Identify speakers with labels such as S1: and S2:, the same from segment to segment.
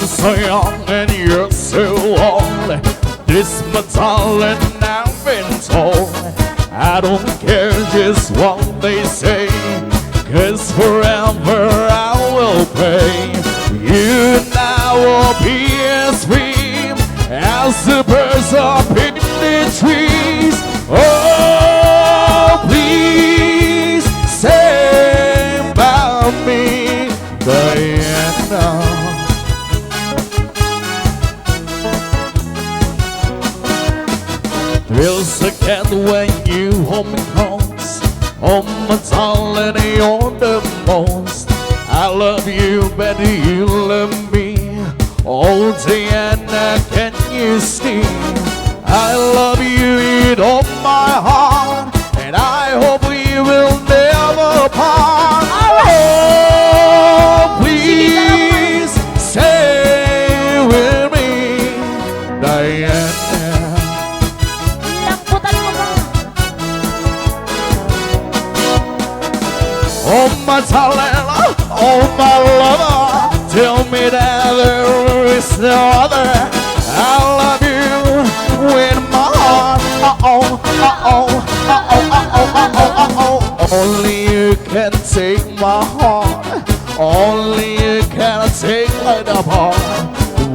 S1: so young and you're so old. This my darling, I've been told. I don't care just what they say, 'cause forever I will pay. You and I will be as free as the birds up in the trees. Oh, please say about me, Diana. Feels again when you hold me close. Oh my darling, you're the most. I love you better, you love me. Oh Diana, can you see? I love you with all my heart, and I hope we will never part. Oh, please stay with me, Diana. Oh my darling, oh my lover, tell me that there is no other. I love you with my heart. Uh-oh, uh-oh, uh-oh, uh-oh, uh-oh, uh-oh. Only you can take my heart. Only you can take my heart.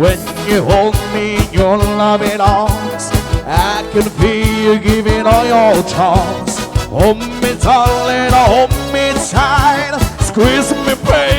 S1: When you hold me in your loving arms, I can feel you giving all your charms. Hold me darling, hold me tight, squeeze me baby.